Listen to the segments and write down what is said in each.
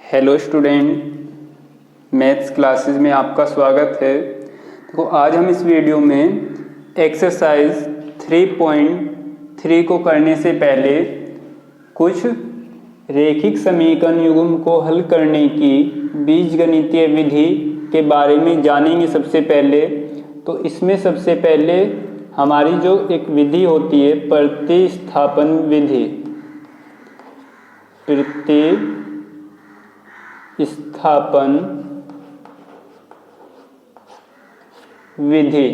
Hello student, maths classes में आपका स्वागत है। तो आज हम इस वीडियो में एक्सरसाइज 3.3 को करने से पहले कुछ रैखिक समीकरण युग्म को हल करने की बीजगणितीय विधि के बारे में जानेंगे। सबसे पहले तो इसमें सबसे पहले हमारी जो एक विधि होती है प्रतिस्थापन विधि, प्रतिस्थापन विधि,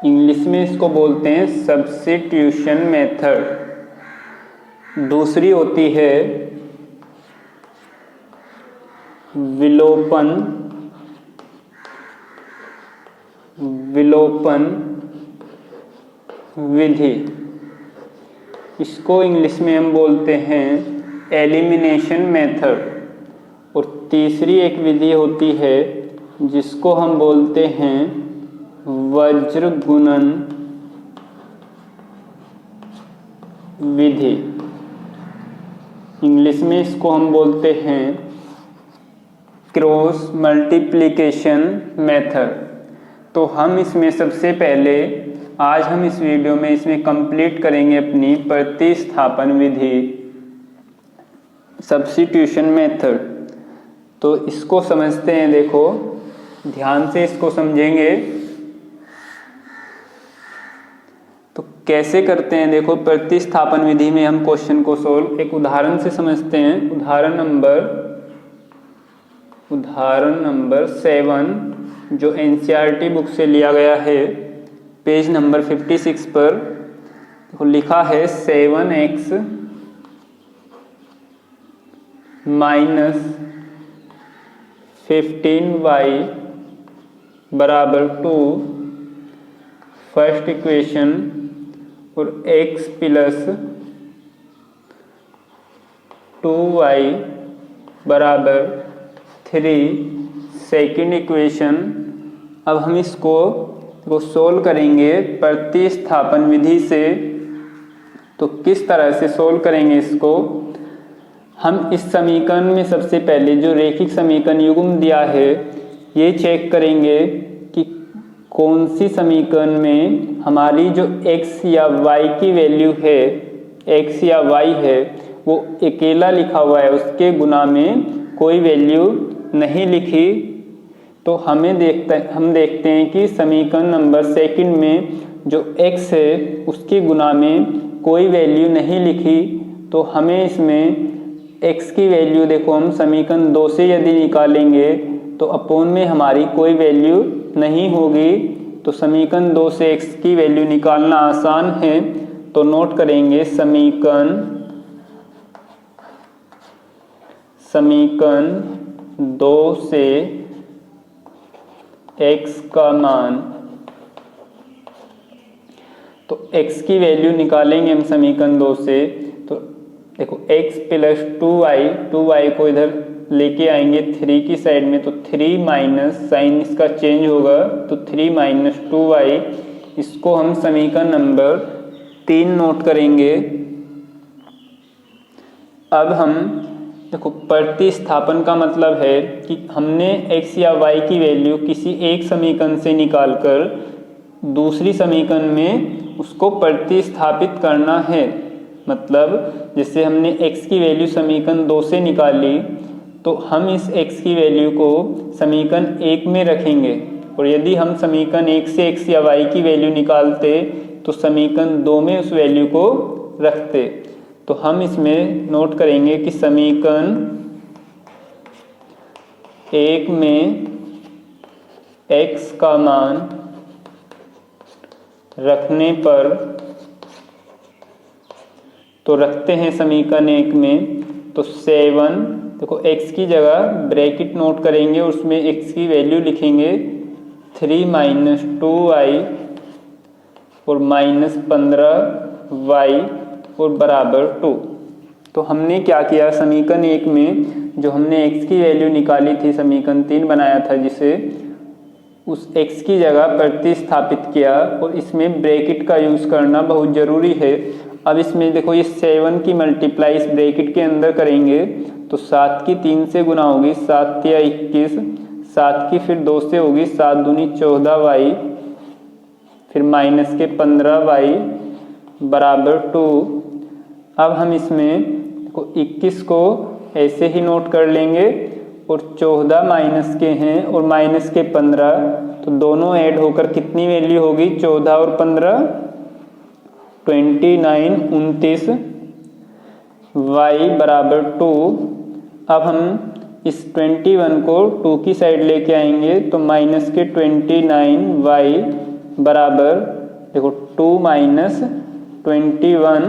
इंग्लिश में इसको बोलते हैं सब्स्टिट्यूशन मेथड। दूसरी होती है विलोपन विधि, इसको इंग्लिश में हम बोलते हैं एलिमिनेशन मेथड। और तीसरी एक विधि होती है जिसको हम बोलते हैं वज्र गुणन विधि, इंग्लिश में इसको हम बोलते हैं क्रॉस मल्टीप्लिकेशन मेथड। तो हम इसमें सबसे पहले आज हम इस वीडियो में इसमें कंप्लीट करेंगे अपनी प्रतिस्थापन विधि, सब्स्टिट्यूशन मेथड। तो इसको समझते हैं, देखो ध्यान से इसको समझेंगे तो कैसे करते हैं। देखो प्रतिस्थापन विधि में हम क्वेश्चन को सोल्व एक उदाहरण से समझते हैं। उदाहरण नंबर 7 जो एनसीईआरटी बुक से लिया गया है, पेज नंबर 56 पर तो लिखा है 7x माइनस 15y बराबर 2 फर्स्ट इक्वेशन और x प्लस 2y बराबर 3 सेकेंड इक्वेशन। अब हम इसको सोल्व करेंगे प्रतिस्थापन विधि से। तो किस तरह से सोल्व करेंगे इसको, हम इस समीकरण में सबसे पहले जो रैखिक समीकरण युग्म दिया है ये चेक करेंगे कि कौन सी समीकरण में हमारी जो x या y की वैल्यू है, x या y है वो अकेला लिखा हुआ है, उसके गुना में कोई वैल्यू नहीं लिखी। तो हम देखते हैं कि समीकरण नंबर सेकंड में जो x है उसके गुना में कोई वैल्यू नहीं लिखी। तो हमें इसमें x की वैल्यू, देखो हम समीकरण 2 से यदि निकालेंगे तो अपोन में हमारी कोई वैल्यू नहीं होगी। तो समीकरण 2 से x की वैल्यू निकालना आसान है। तो नोट करेंगे समीकरण 2 से x का मान, तो x की वैल्यू निकालेंगे हम समीकरण 2 से। तो देखो x प्लस 2y को इधर लेके आएंगे 3 की साइड में, तो 3 माइनस साइन इसका चेंज होगा तो 3 माइनस 2y, इसको हम समीकरण नंबर 3 नोट करेंगे। अब हम देखो प्रतिस्थापन का मतलब है कि हमने x या y की वैल्यू किसी एक समीकरण से निकालकर दूसरी समीकरण में उसको प्रतिस्थापित करना है। मतलब जैसे हमने x की वैल्यू समीकरण 2 से निकाली तो हम इस x की वैल्यू को समीकरण 1 में रखेंगे, और यदि हम समीकरण 1 से x या y की वैल्यू निकालते तो समीकरण 2 में उस वैल्यू को रखते। तो हम इसमें नोट करेंगे कि समीकरण 1 में x का मान रखने पर, तो रखते हैं समीकरण 1 में, तो 7, देखो x की जगह ब्रैकेट नोट करेंगे और उसमें x की वैल्यू लिखेंगे 3 माइनस 2y और माइनस 15y और बराबर 2। तो हमने क्या किया, समीकरण 1 में जो हमने x की वैल्यू निकाली थी समीकरण 3 बनाया था जिसे, उस x की जगह प्रतिस्थापित किया और इसमें ब्रैकेट का यूज़ करना बहुत ज़रूरी है। अब इसमें देखो ये 7 की मल्टीप्लाई इस ब्रैकेट के अंदर करेंगे तो 7 की 3 से गुना होगी, 7 या 21, 7 की फिर 2 से होगी, 7 दूनी 14y, फिर माइनस के 15y बराबर 2। अब हम इसमें देखो 21 को ऐसे ही नोट कर लेंगे और 14 माइनस के हैं और माइनस के 15, तो दोनों ऐड होकर कितनी वैल्यू होगी, 14 और 15 29 29 y बराबर 2। अब हम इस 21 को 2 की साइड लेके आएंगे तो माइनस के 29 y बराबर देखो 2 माइनस 21।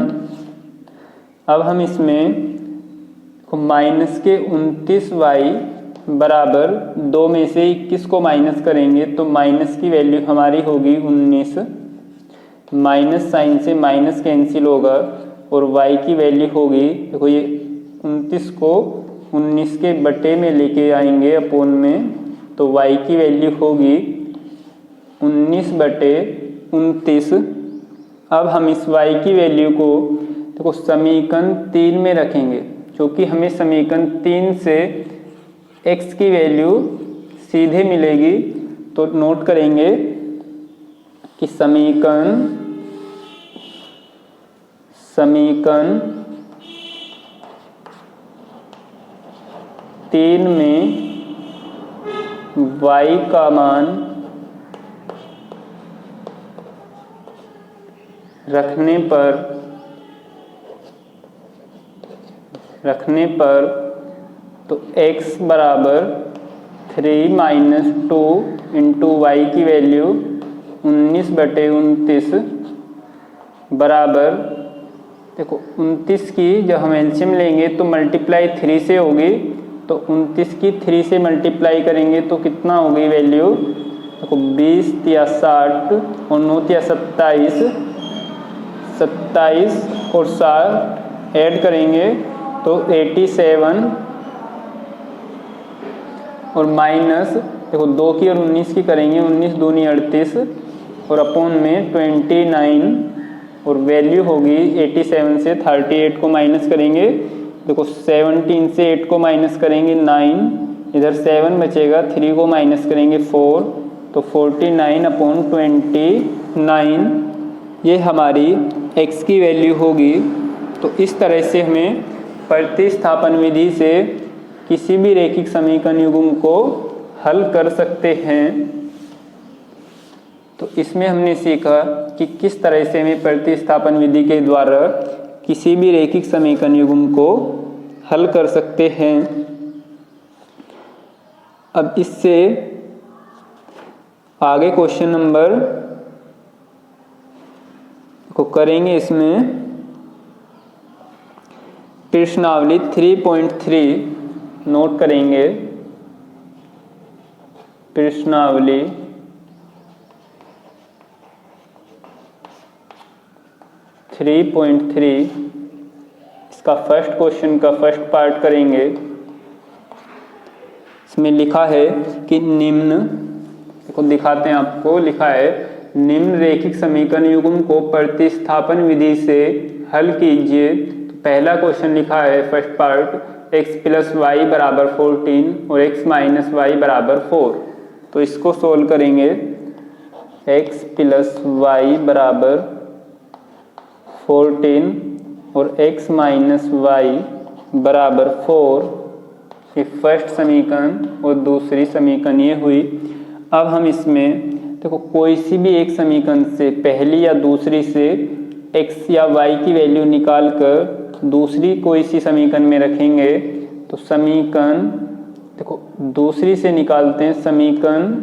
अब हम इसमें माइनस के 29y बराबर 2 में से 21 को माइनस करेंगे तो माइनस की वैल्यू हमारी होगी 19, माइनस साइन से माइनस कैंसिल होगा और y की वैल्यू होगी देखो ये 29 को 19 के बटे में लेके आएंगे अपोन में, तो y की वैल्यू होगी 19 बटे 29। अब हम इस y की वैल्यू को देखो समीकरण 3 में रखेंगे, क्योंकि हमें समीकरण 3 से x की वैल्यू सीधे मिलेगी। तो नोट करेंगे कि समीकरण 3 में y का मान रखने पर तो x बराबर 3 माइनस 2 इंटू वाई की वैल्यू 19 बटे 29 बराबर देखो 29 की जब हम एलसीएम लेंगे तो मल्टीप्लाई 3 से होगी, तो 29 की 3 से मल्टीप्लाई करेंगे तो कितना होगी वैल्यू देखो 20 या 60 और 9 या 27, 27 और 60 ऐड करेंगे तो 87 और माइनस देखो 2 की और 19 की करेंगे, 19 दूनी 38 और अपोन में 29 और वैल्यू होगी 87 से 38 को माइनस करेंगे देखो 17 से 8 को माइनस करेंगे 9, इधर 7 बचेगा, 3 को माइनस करेंगे 4 तो 49 अपॉन 29 ये हमारी x की वैल्यू होगी। तो इस तरह से हमें प्रतिस्थापन विधि से किसी भी रैखिक समीकरण युग्म को हल कर सकते हैं। तो इसमें हमने सीखा कि किस तरह से हमें प्रतिस्थापन विधि के द्वारा किसी भी रैखिक समीकरण युग्म को हल कर सकते हैं। अब इससे आगे क्वेश्चन नंबर को करेंगे। इसमें प्रश्नावली 3.3 नोट करेंगे। प्रश्नावली 3.3 इसका फर्स्ट क्वेश्चन का फर्स्ट पार्ट करेंगे। इसमें लिखा है कि निम्न, देखो दिखाते हैं आपको, लिखा है निम्न रैखिक समीकरण युग्म को प्रतिस्थापन विधि से हल कीजिए। तो पहला क्वेश्चन लिखा है first part x plus y बराबर 14 और x माइनस वाई बराबर 4। तो इसको सोल्व करेंगे। x प्लस वाई बराबर 14 और x माइनस वाई बराबर 4, ये फर्स्ट समीकरण और दूसरी समीकरण ये हुई। अब हम इसमें देखो कोई सी भी एक समीकरण से पहली या दूसरी से x या y की वैल्यू निकाल कर दूसरी कोई सी समीकरण में रखेंगे। तो समीकरण देखो दूसरी से निकालते हैं। समीकरण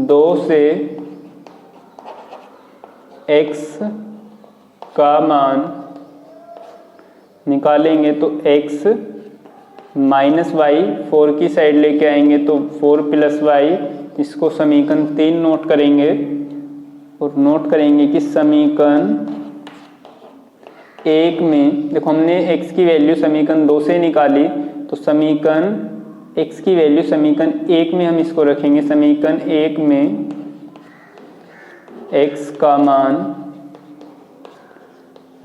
2 से x का मान निकालेंगे तो x माइनस वाई 4 की साइड लेके आएंगे तो 4 प्लस वाई, इसको समीकरण 3 नोट करेंगे और नोट करेंगे कि समीकरण 1 में देखो हमने x की वैल्यू समीकरण 2 से निकाली, तो समीकरण x की वैल्यू समीकरण 1 में हम इसको रखेंगे। समीकरण 1 में x का मान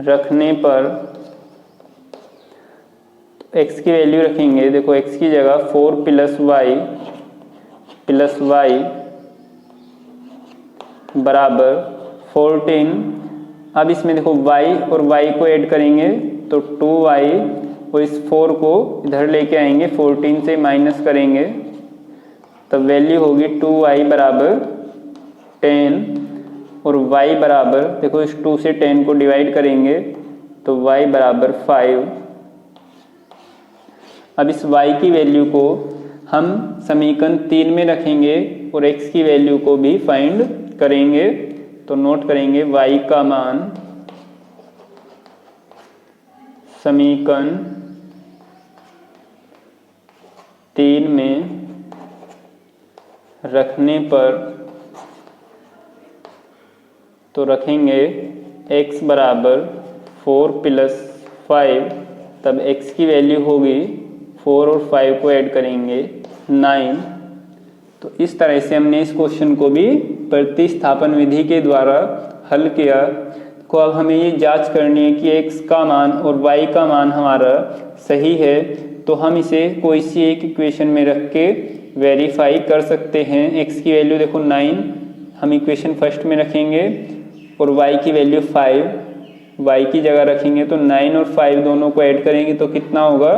रखने पर x की वैल्यू रखेंगे, देखो x की जगह 4 प्लस y बराबर 14। अब इसमें देखो y और y को ऐड करेंगे तो 2y और इस 4 को इधर लेके आएंगे, 14 से माइनस करेंगे तब वैल्यू होगी 2y बराबर 10 और y बराबर, देखो इस 2 से 10 को डिवाइड करेंगे तो y बराबर 5। अब इस y की वैल्यू को हम समीकरण 3 में रखेंगे और x की वैल्यू को भी फाइंड करेंगे। तो नोट करेंगे y का मान समीकरण 3 में रखने पर तो रखेंगे x बराबर 4 प्लस 5, तब x की वैल्यू होगी 4 और 5 को ऐड करेंगे 9। तो इस तरह से हमने इस क्वेश्चन को भी प्रतिस्थापन विधि के द्वारा हल किया। को अब हमें ये जांच करनी है कि x का मान और y का मान हमारा सही है, तो हम इसे कोई सी एक इक्वेशन में रख के वेरीफाई कर सकते हैं। x की वैल्यू देखो 9 हम इक्वेशन फर्स्ट में रखेंगे और y की वैल्यू 5 y की जगह रखेंगे तो 9 और 5 दोनों को ऐड करेंगे तो कितना होगा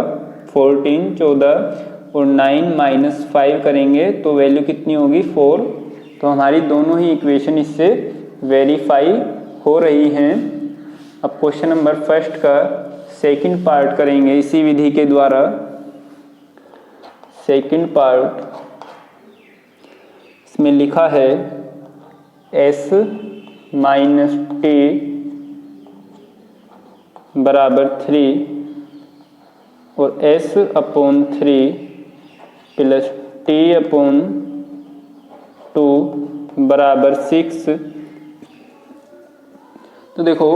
14 और 9 माइनस 5 करेंगे तो वैल्यू कितनी होगी 4। तो हमारी दोनों ही इक्वेशन इससे वेरीफाई हो रही हैं। अब क्वेश्चन नंबर फर्स्ट का सेकंड पार्ट करेंगे इसी विधि के द्वारा। सेकंड पार्ट इसमें लिखा है s माइनस टी बराबर 3 और s upon 3 plus T upon 2 बराबर 6। तो देखो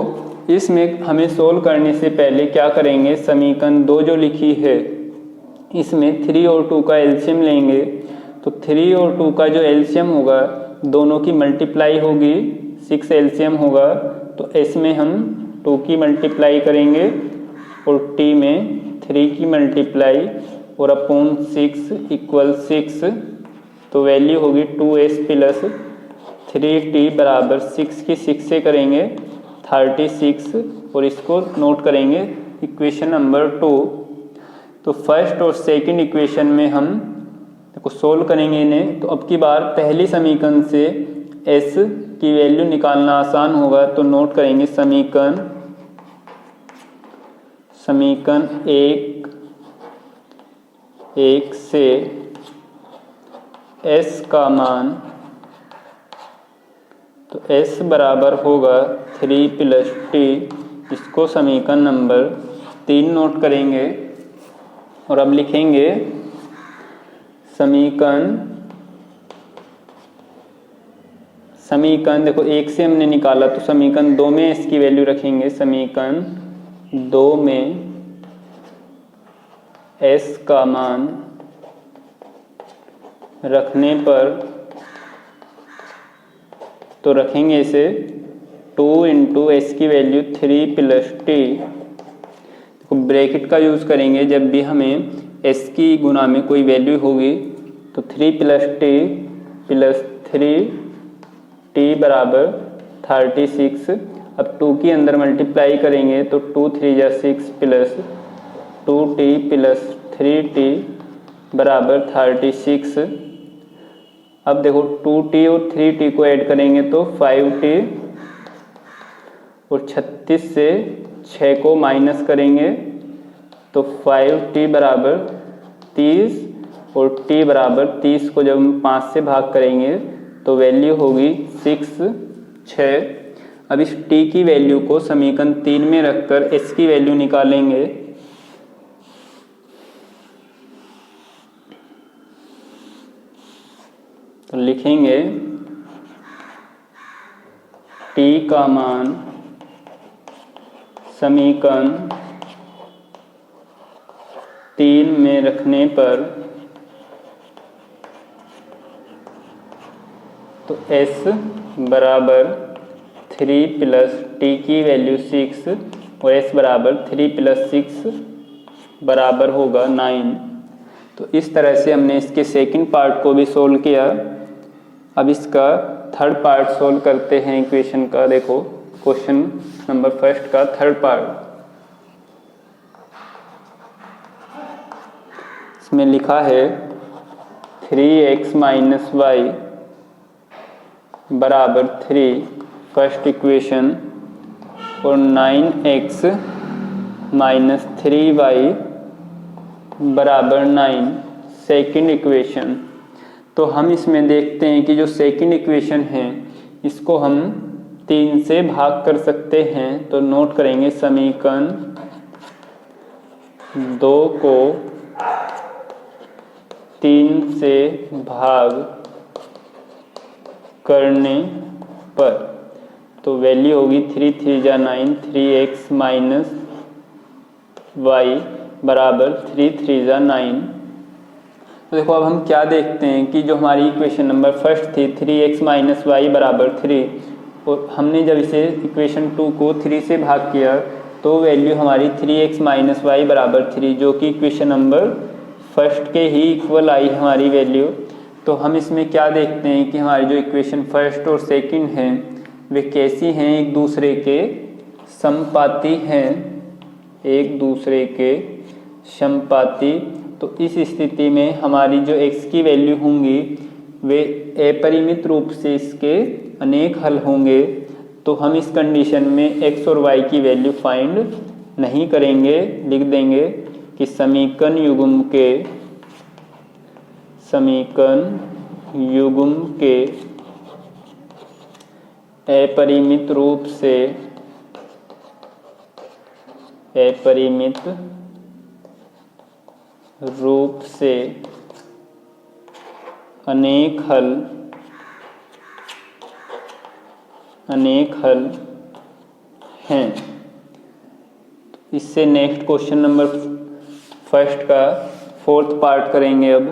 इसमें हमें सोल्व करने से पहले क्या करेंगे, समीकरण 2 जो लिखी है इसमें 3 और 2 का एलसीएम लेंगे। तो 3 और 2 का जो एलसीएम होगा दोनों की मल्टीप्लाई होगी, 6 एलसीएम होगा तो इसमें हम 2 की मल्टीप्लाई करेंगे और t में 3 की मल्टीप्लाई और अपॉन 6 इक्वल 6। तो वैल्यू होगी 2s प्लस 3t बराबर 6 की 6 से करेंगे 36 और इसको नोट करेंगे इक्वेशन नंबर 2। तो फर्स्ट और सेकंड इक्वेशन में हम देखो सोल्व करेंगे इन्हें। तो अब की बार पहली समीकरण से s की वैल्यू निकालना आसान होगा तो नोट करेंगे समीकरण 1 से s का मान, तो s बराबर होगा 3 प्लस t, इसको समीकरण नंबर 3 नोट करेंगे और अब लिखेंगे समीकरण देखो 1 से हमने निकाला तो समीकरण 2 में इसकी वैल्यू रखेंगे। समीकरण 2 में s का मान रखने पर तो रखेंगे इसे 2 इंटू एस की वैल्यू 3 प्लस टी। ब्रैकेट का यूज़ करेंगे जब भी हमें s की गुना में कोई वैल्यू होगी तो 3 प्लस टी प्लस 3t बराबर 36। अब 2 की अंदर मल्टीप्लाई करेंगे तो 2 3 जा 6 प्लस 2t प्लस 3t बराबर 36। अब देखो 2t और 3t को ऐड करेंगे तो 5t और 36 से 6 को माइनस करेंगे तो 5t बराबर 30 और t बराबर 30 को जब हम 5 से भाग करेंगे तो वैल्यू होगी 6। अब इस t की वैल्यू को समीकरण 3 में रखकर s की वैल्यू निकालेंगे। तो लिखेंगे t का मान समीकरण 3 में रखने पर तो s बराबर 3 प्लस टी की वैल्यू 6 और s बराबर 3 प्लस 6 बराबर होगा 9। तो इस तरह से हमने इसके सेकंड पार्ट को भी सोल्व किया। अब इसका थर्ड पार्ट सोल्व करते हैं इक्वेशन का। देखो क्वेश्चन नंबर फर्स्ट का थर्ड पार्ट, इसमें लिखा है 3x माइनस वाई बराबर 3 फर्स्ट इक्वेशन और 9x माइनस 3y बराबर 9 सेकंड इक्वेशन। तो हम इसमें देखते हैं कि जो सेकंड इक्वेशन है इसको हम 3 से भाग कर सकते हैं। तो नोट करेंगे समीकरण 2 को 3 से भाग करने पर तो वैल्यू होगी 3 3 जा 9, 3x माइनस वाई बराबर 3 3 जा 9। तो देखो अब हम क्या देखते हैं कि जो हमारी इक्वेशन नंबर फर्स्ट थी 3x माइनस वाई बराबर 3 और हमने जब इसे इक्वेशन 2 को 3 से भाग किया तो वैल्यू हमारी 3x माइनस वाई बराबर 3 जो कि इक्वेशन नंबर फर्स्ट के ही इक्वल आई हमारी वैल्यू। तो हम इसमें क्या देखते हैं कि हमारी जो इक्वेशन फर्स्ट और सेकंड हैं वे कैसी हैं, एक दूसरे के समपाती हैं, एक दूसरे के समपाती। तो इस स्थिति में हमारी जो x की वैल्यू होंगी वे अपरिमित रूप से इसके अनेक हल होंगे। तो हम इस कंडीशन में x और y की वैल्यू फाइंड नहीं करेंगे, लिख देंगे कि समीकरण युग्म के अपरिमित रूप से अनेक हल हैं। इससे नेक्स्ट क्वेश्चन नंबर फर्स्ट का फोर्थ पार्ट करेंगे। अब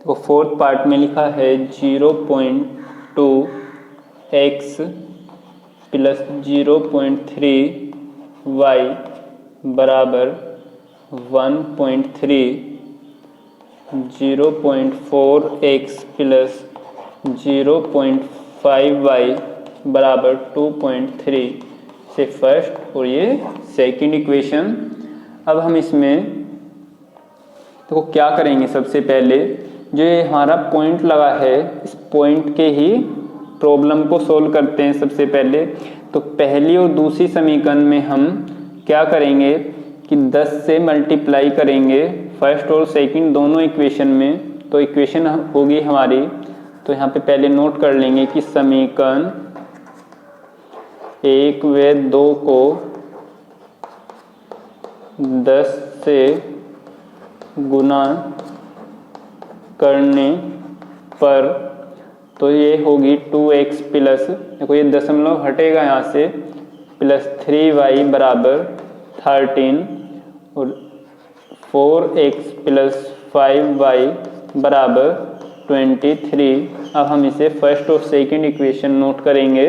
तो फोर्थ पार्ट में लिखा है 0.2x प्लस 0.3y बराबर 1.3, 0.4x प्लस 0.5y बराबर 2.3 से फर्स्ट और ये सेकंड इक्वेशन। अब हम इसमें तो क्या करेंगे, सबसे पहले जो ये हमारा पॉइंट लगा है इस पॉइंट के ही प्रॉब्लम को सोल्व करते हैं सबसे पहले। तो पहली और दूसरी समीकरण में हम क्या करेंगे कि 10 से मल्टीप्लाई करेंगे फर्स्ट और सेकंड दोनों इक्वेशन में। तो इक्वेशन होगी हमारी, तो यहाँ पे पहले नोट कर लेंगे कि समीकरण 1 व 2 को 10 से गुना करने पर तो ये होगी 2x प्लस, देखो ये दशमलव हटेगा यहाँ से, प्लस 3y बराबर 13 और 4x प्लस 5y बराबर 23। अब हम इसे फर्स्ट और सेकंड इक्वेशन नोट करेंगे।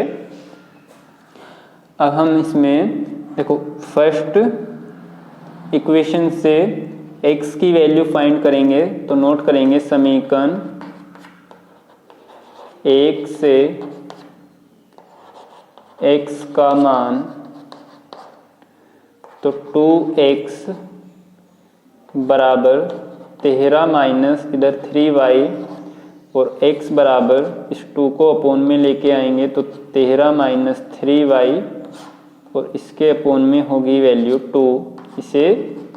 अब हम इसमें देखो फर्स्ट इक्वेशन से x की वैल्यू फाइंड करेंगे। तो नोट करेंगे समीकरण 1 से x का मान तो 2x बराबर 13 माइनस इधर 3y और x बराबर इस 2 को अपोन में लेके आएंगे तो 13 माइनस 3y और इसके अपोन में होगी वैल्यू 2। इसे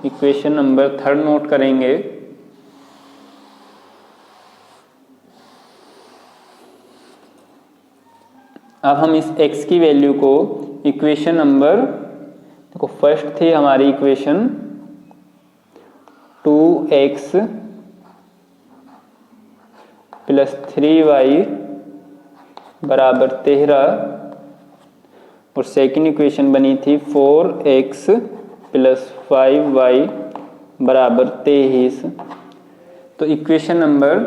इक्वेशन नंबर थर्ड नोट करेंगे। अब हम इस x की वैल्यू को इक्वेशन नंबर, देखो फर्स्ट थी हमारी इक्वेशन 2x प्लस 3y बराबर 13 और सेकंड इक्वेशन बनी थी 4x प्लस 5y बराबर 23। तो इक्वेशन नंबर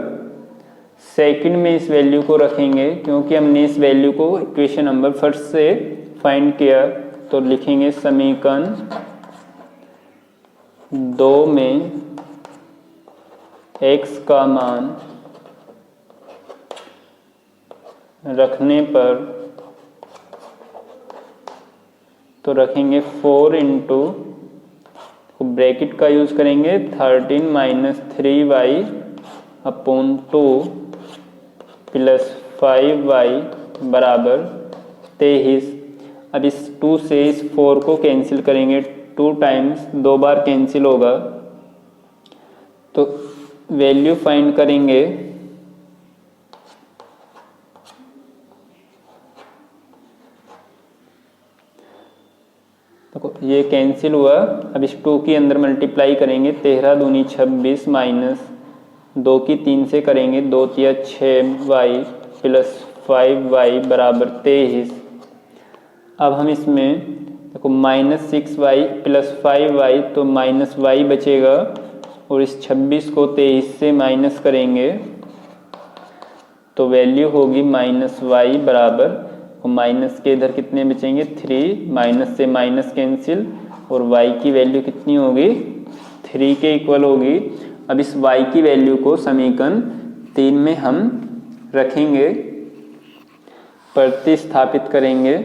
सेकंड में इस वैल्यू को रखेंगे, क्योंकि हमने इस वैल्यू को इक्वेशन नंबर फर्स्ट से फाइंड किया। तो लिखेंगे समीकरण 2 में x का मान रखने पर, तो रखेंगे 4 इंटू ब्रैकेट का यूज करेंगे 13 minus 3y upon 2 plus 5y बराबर 23। अब इस 2 से इस 4 को कैंसिल करेंगे, 2 टाइम्स 2 बार कैंसिल होगा, तो वैल्यू फाइंड करेंगे। तो ये कैंसिल हुआ। अब इस 2 के अंदर मल्टीप्लाई करेंगे, 13 दूनी 26 माइनस 2 की 3 से करेंगे, 2 तिया 6y प्लस 5y बराबर 23। अब हम इसमें देखो माइनस 6y प्लस 5y, तो माइनस y बचेगा, और इस 26 को 23 से माइनस करेंगे तो वैल्यू होगी माइनस y बराबर, और माइनस के इधर कितने बचेंगे 3, माइनस से माइनस कैंसिल, और y की वैल्यू कितनी होगी 3 के इक्वल होगी। अब इस y की वैल्यू को समीकरण 3 में हम रखेंगे, प्रतिस्थापित करेंगे,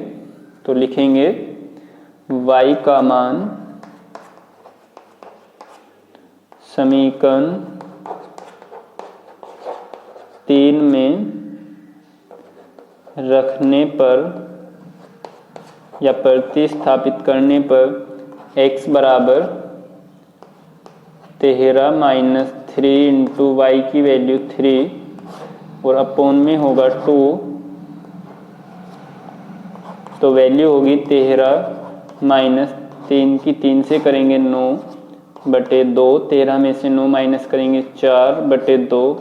तो लिखेंगे y का मान समीकरण 3 में रखने पर या प्रतिस्थापित करने पर x बराबर 13 माइनस 3 इंटू वाई की वैल्यू 3 और अपॉन में होगा 2, तो वैल्यू होगी 13 माइनस 3 की 3 से करेंगे 9 बटे 2, 13 में से 9 माइनस करेंगे 4 बटे 2,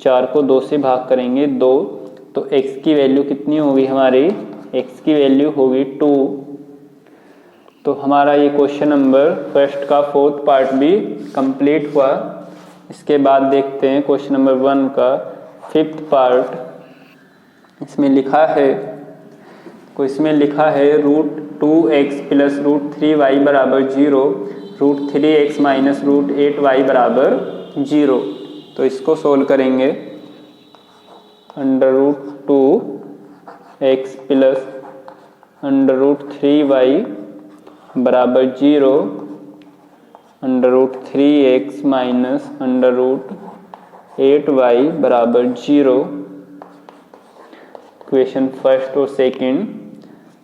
4 को 2 से भाग करेंगे 2, तो x की वैल्यू कितनी होगी हमारी, x की वैल्यू होगी 2। तो हमारा ये क्वेश्चन नंबर फर्स्ट का 4th पार्ट भी कंप्लीट हुआ। इसके बाद देखते हैं क्वेश्चन नंबर 1 का 5th पार्ट। इसमें लिखा है root 2x plus root 3y बराबर 0, root 3x minus root 8y बराबर 0। तो इसको सोल्व करेंगे। Under root 2x plus under root 3y बराबर 0, under root 3x minus under root 8y बराबर 0। इक्वेशन फर्स्ट और सेकंड।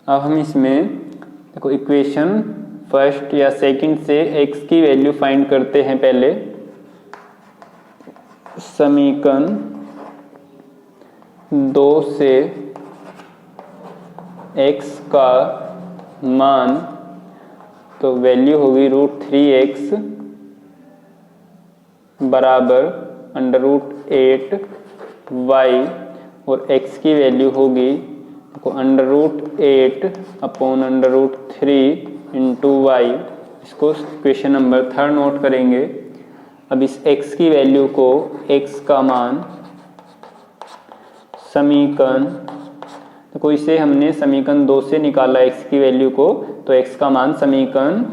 अब हम इसमें देखो इक्वेशन फर्स्ट या सेकंड से x की वैल्यू फाइंड करते हैं। पहले समीकरण 2 से x का मान, तो वैल्यू होगी रूट 3x बराबर अंडर रूट 8y और x की वैल्यू होगी तो under root 8 upon under root 3 into y. इसको क्वेश्चन नंबर 3 नोट करेंगे। अब इस x की वैल्यू को, x का मान समीकरण, तो इसे हमने समीकरण 2 से निकाला x की वैल्यू को, तो x का मान समीकरण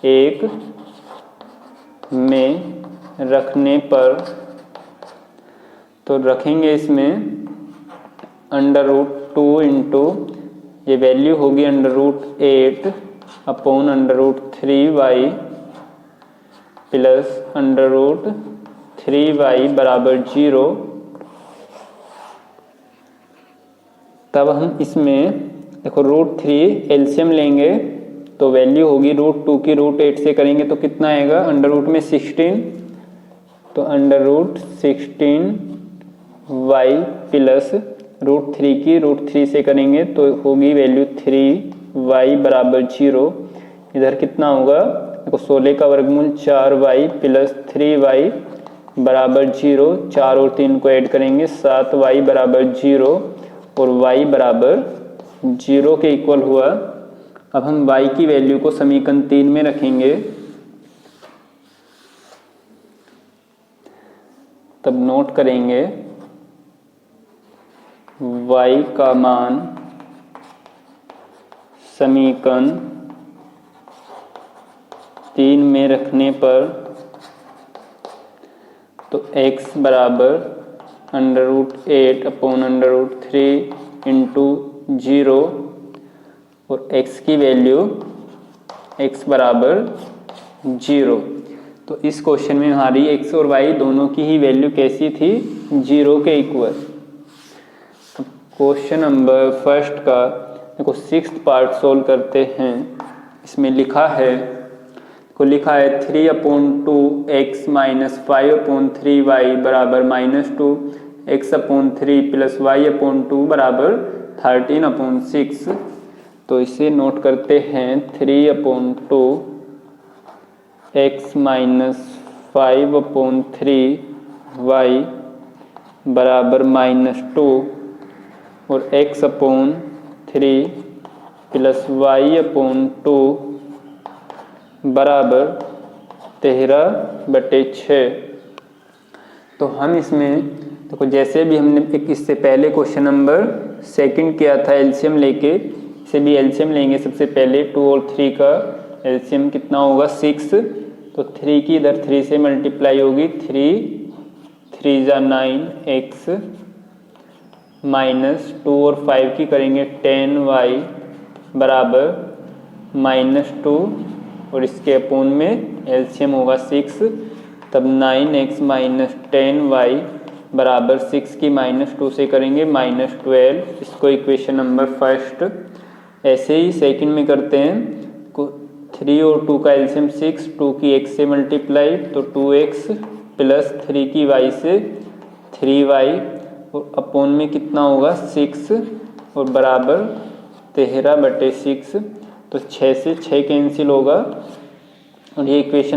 1 में रखने पर, तो रखेंगे इसमें अंडर रूट 2 इंटू ये वैल्यू होगी under root 8 upon under root 3y plus under root 3y बराबर 0। तब हम इसमें देखो रूट 3 एलसीएम लेंगे तो वैल्यू होगी रूट 2 की रूट 8 से करेंगे तो कितना आएगा, अंडर रूट में 16, तो under root 16y plus root 3 की रूट 3 से करेंगे तो होगी वैल्यू 3y बराबर 0। इधर कितना होगा देखो 16 का वर्गमूल 4y प्लस 3y बराबर 0, 4 और 3 को ऐड करेंगे 7y बराबर 0 और y बराबर 0 के इक्वल हुआ। अब हम y की वैल्यू को समीकरण 3 में रखेंगे, तब नोट करेंगे y का मान समीकरण 3 में रखने पर तो x बराबर √8/√3 इंटू 0 और x की वैल्यू x बराबर 0। तो इस क्वेश्चन में हमारी x और y दोनों की ही वैल्यू कैसी थी? 0 के इक्वल। क्वेश्चन नंबर फर्स्ट का देखो 6th पार्ट सोल्व करते हैं। इसमें लिखा है 3/2x माइनस 5/3y बराबर -2, x/3 प्लस y/2 बराबर 13/6। तो इसे नोट करते हैं 3/2x माइनस 5/3y बराबर -2 और x/3 प्लस y/2 बराबर 13/6। तो हम इसमें देखो जैसे भी हमने एक इससे पहले क्वेश्चन नंबर सेकंड किया था एलसीएम लेके, इसे भी एलसीएम लेंगे। सबसे पहले 2 और 3 का एलसीएम कितना होगा? 6। तो 3 की इधर 3 से मल्टीप्लाई होगी, 3 × 9x माइनस 2 और 5 की करेंगे 10y बराबर -2 और इसके अपोन में एलसीएम होगा 6। तब 9x माइनस 10y बराबर 6 की -2 से करेंगे -12। इसको इक्वेशन नंबर फर्स्ट। ऐसे ही सेकंड में करते हैं। 3 और 2 का एलसीएम 6, 2 की x से मल्टीप्लाई तो 2x प्लस 3 की y से 3y और अपोन में कितना होगा 6 और बराबर 13/6। तो 6 से 6 कैंसिल होगा और ये इक्वेशन